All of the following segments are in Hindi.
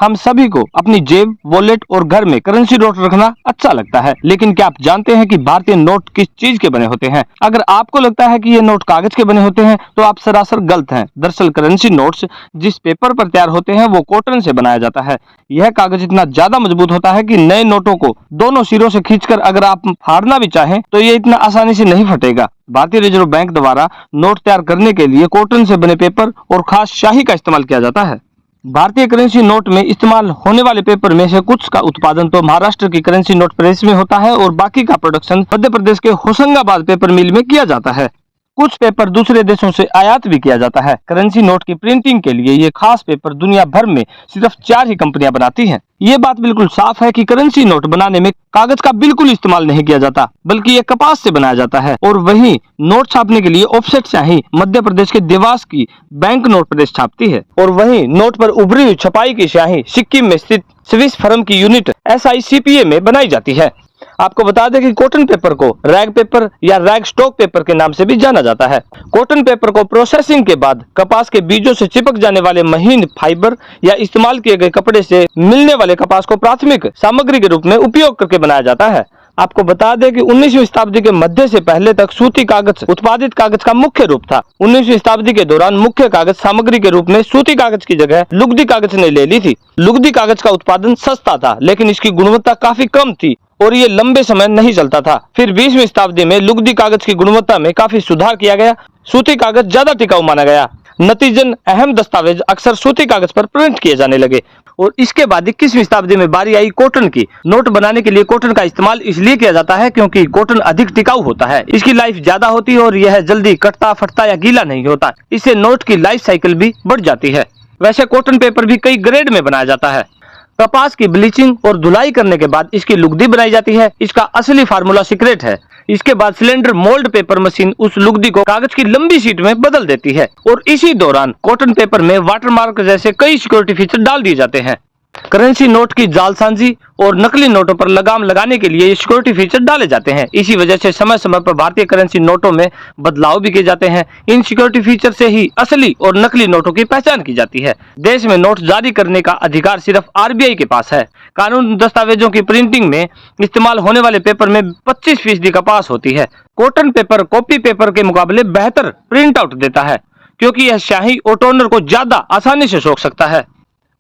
हम सभी को अपनी जेब, वॉलेट और घर में करेंसी नोट रखना अच्छा लगता है, लेकिन क्या आप जानते हैं कि भारतीय नोट किस चीज के बने होते हैं? अगर आपको लगता है कि ये नोट कागज के बने होते हैं तो आप सरासर गलत हैं। दरअसल करेंसी नोट्स जिस पेपर पर तैयार होते हैं वो कॉटन से बनाया जाता है। यह कागज इतना ज्यादा मजबूत होता है कि नए नोटों को दोनों सिरों से खींचकर अगर आप फाड़ना भी चाहें तो ये इतना आसानी से नहीं फटेगा। भारतीय रिजर्व बैंक द्वारा नोट तैयार करने के लिए कॉटन से बने पेपर और खास स्याही का इस्तेमाल किया जाता है। भारतीय करेंसी नोट में इस्तेमाल होने वाले पेपर में से कुछ का उत्पादन तो महाराष्ट्र की करेंसी नोट प्रेस में होता है और बाकी का प्रोडक्शन मध्य प्रदेश के होशंगाबाद पेपर मिल में किया जाता है। कुछ पेपर दूसरे देशों से आयात भी किया जाता है। करेंसी नोट की प्रिंटिंग के लिए ये खास पेपर दुनिया भर में सिर्फ 4 ही कंपनियां बनाती हैं। ये बात बिल्कुल साफ है कि करेंसी नोट बनाने में कागज का बिल्कुल इस्तेमाल नहीं किया जाता, बल्कि ये कपास से बनाया जाता है। और वहीं नोट छापने के लिए ऑफसेट स्याही मध्य प्रदेश के देवास की बैंक नोट प्रेस छापती है। और वहीं नोट पर उभरी हुई छपाई की स्याही सिक्किम में स्थित स्विस फर्म की यूनिट SICPA में बनाई जाती है। आपको बता दें कि कॉटन पेपर को रैग पेपर या रैग स्टॉक पेपर के नाम से भी जाना जाता है। कॉटन पेपर को प्रोसेसिंग के बाद कपास के बीजों से चिपक जाने वाले महीन फाइबर या इस्तेमाल किए गए कपड़े से मिलने वाले कपास को प्राथमिक सामग्री के रूप में उपयोग करके बनाया जाता है। आपको बता दें कि 19वीं शताब्दी के मध्य से पहले तक सूती कागज उत्पादित कागज का मुख्य रूप था। 19वीं शताब्दी के दौरान मुख्य कागज सामग्री के रूप में सूती कागज की जगह लुगदी कागज ने ले ली थी। लुगदी कागज का उत्पादन सस्ता था, लेकिन इसकी गुणवत्ता काफी कम थी और ये लंबे समय नहीं चलता था। फिर 20वीं शताब्दी में लुगदी कागज की गुणवत्ता में काफी सुधार किया गया। सूती कागज ज्यादा टिकाऊ माना गया। नतीजन अहम दस्तावेज अक्सर सूती कागज पर प्रिंट किए जाने लगे। और इसके बाद 21वीं शताब्दी में बारी आई कॉटन की। नोट बनाने के लिए कॉटन का इस्तेमाल इसलिए किया जाता है क्योंकि कॉटन अधिक टिकाऊ होता है, इसकी लाइफ ज्यादा होती है और यह जल्दी कटता, फटता या गीला नहीं होता। इससे नोट की लाइफ साइकिल भी बढ़ जाती है। वैसे कॉटन पेपर भी कई ग्रेड में बनाया जाता है। कपास की ब्लीचिंग और धुलाई करने के बाद इसकी लुगदी बनाई जाती है। इसका असली फार्मूला सीक्रेट है। इसके बाद सिलेंडर मोल्ड पेपर मशीन उस लुगदी को कागज की लंबी शीट में बदल देती है और इसी दौरान कॉटन पेपर में वाटरमार्क जैसे कई सिक्योरिटी फीचर डाल दिए जाते हैं। करेंसी नोट की जालसाजी और नकली नोटों पर लगाम लगाने के लिए ये सिक्योरिटी फीचर डाले जाते हैं। इसी वजह से समय समय पर भारतीय करेंसी नोटों में बदलाव भी किए जाते हैं। इन सिक्योरिटी फीचर से ही असली और नकली नोटों की पहचान की जाती है। देश में नोट जारी करने का अधिकार सिर्फ RBI के पास है। कानून दस्तावेजों की प्रिंटिंग में इस्तेमाल होने वाले पेपर में 25% कपास होती है। कॉटन पेपर कॉपी पेपर के मुकाबले बेहतर प्रिंट आउट देता है क्योंकि यह स्याही और टोनर को ज्यादा आसानी से सोख सकता है।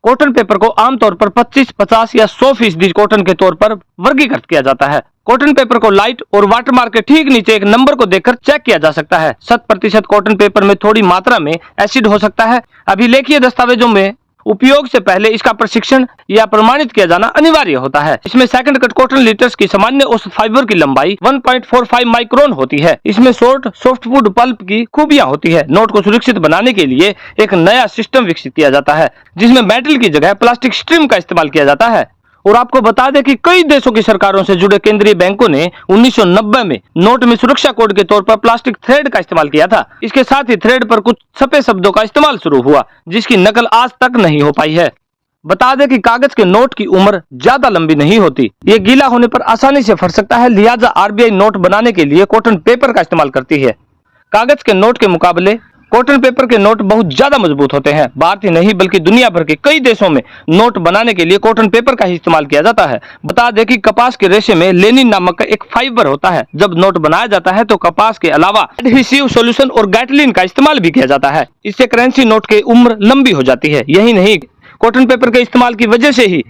कॉटन पेपर को आमतौर पर 25, 50 या 100% कॉटन के तौर पर वर्गीकृत किया जाता है। कॉटन पेपर को लाइट और वाटरमार्क के ठीक नीचे एक नंबर को देखकर चेक किया जा सकता है। 100% कॉटन पेपर में थोड़ी मात्रा में एसिड हो सकता है। अभिलेखीय दस्तावेजों में उपयोग से पहले इसका प्रशिक्षण या प्रमाणित किया जाना अनिवार्य होता है। इसमें सेकंड कट कॉटन लीटर्स की सामान्य औसत फाइबर की लंबाई 1.45 माइक्रोन होती है। इसमें शॉर्ट सॉफ्टवुड पल्प की खूबियां होती है। नोट को सुरक्षित बनाने के लिए एक नया सिस्टम विकसित किया जाता है जिसमें मेटल की जगह प्लास्टिक स्ट्रिम का इस्तेमाल किया जाता है। और आपको बता दें कि कई देशों की सरकारों से जुड़े केंद्रीय बैंकों ने 1990 में नोट में सुरक्षा कोड के तौर पर प्लास्टिक थ्रेड का इस्तेमाल किया था। इसके साथ ही थ्रेड पर कुछ छपे शब्दों का इस्तेमाल शुरू हुआ जिसकी नकल आज तक नहीं हो पाई है। बता दें कि कागज के नोट की उम्र ज्यादा लंबी नहीं होती। ये गीला होने पर आसानी से फट सकता है, लिहाजा RBI नोट बनाने के लिए कॉटन पेपर का इस्तेमाल करती है। कागज के नोट के मुकाबले कॉटन पेपर के नोट बहुत ज्यादा मजबूत होते हैं। भारत ही नहीं बल्कि दुनिया भर के कई देशों में नोट बनाने के लिए कॉटन पेपर का ही इस्तेमाल किया जाता है। बता दें कि कपास के रेशे में लेनिन नामक एक फाइबर होता है। जब नोट बनाया जाता है तो कपास के अलावा एडहेसिव सॉल्यूशन और गैटलिन का इस्तेमाल भी किया जाता है। इससे करेंसी नोट की उम्र लंबी हो जाती है। यही नहीं, कॉटन पेपर के इस्तेमाल की वजह से ही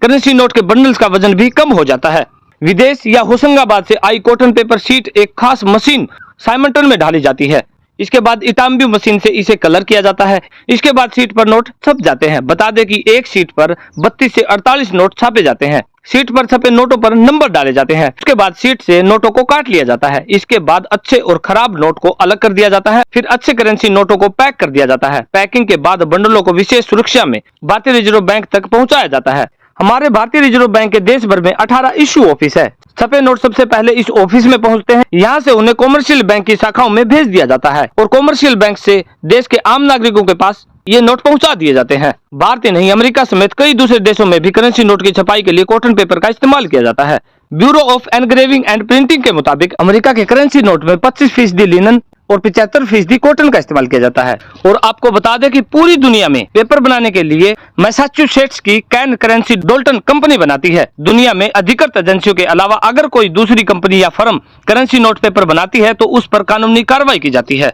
करेंसी नोट के बंडल्स का वजन भी कम हो जाता है। विदेश या होशंगाबाद से आई कॉटन पेपर शीट एक खास मशीन साइमंटन में डाली जाती है। इसके बाद इटाम्बी मशीन से इसे कलर किया जाता है। इसके बाद शीट पर नोट छप जाते हैं। बता दें कि एक शीट पर 32 से 48 नोट छापे जाते हैं। शीट पर छपे नोटों पर नंबर डाले जाते हैं। उसके बाद शीट से नोटों को काट लिया जाता है। इसके बाद अच्छे और खराब नोट को अलग कर दिया जाता है। फिर अच्छे करेंसी नोटों को पैक कर दिया जाता है। पैकिंग के बाद बंडलों को विशेष सुरक्षा में भारतीय रिजर्व बैंक तक पहुंचाया जाता है। हमारे भारतीय रिजर्व बैंक के देश भर में 18 इश्यू ऑफिस है। छपे नोट सबसे पहले इस ऑफिस में पहुंचते हैं। यहाँ से उन्हें कॉमर्शियल बैंक की शाखाओं में भेज दिया जाता है और कॉमर्शियल बैंक से देश के आम नागरिकों के पास ये नोट पहुंचा दिए जाते हैं। भारत ही नहीं, अमेरिका समेत कई दूसरे देशों में भी करेंसी नोट की छपाई के लिए कॉटन पेपर का इस्तेमाल किया जाता है। Bureau of engraving and printing के मुताबिक अमेरिका के करेंसी नोट में 25% लिनन, और 75% कॉटन का इस्तेमाल किया जाता है। और आपको बता दें कि पूरी दुनिया में पेपर बनाने के लिए मैसाचुसेट्स की कैन करेंसी डोल्टन कंपनी बनाती है। दुनिया में अधिकृत एजेंसियों के अलावा अगर कोई दूसरी कंपनी या फर्म करेंसी नोट पेपर बनाती है तो उस पर कानूनी कार्रवाई की जाती है।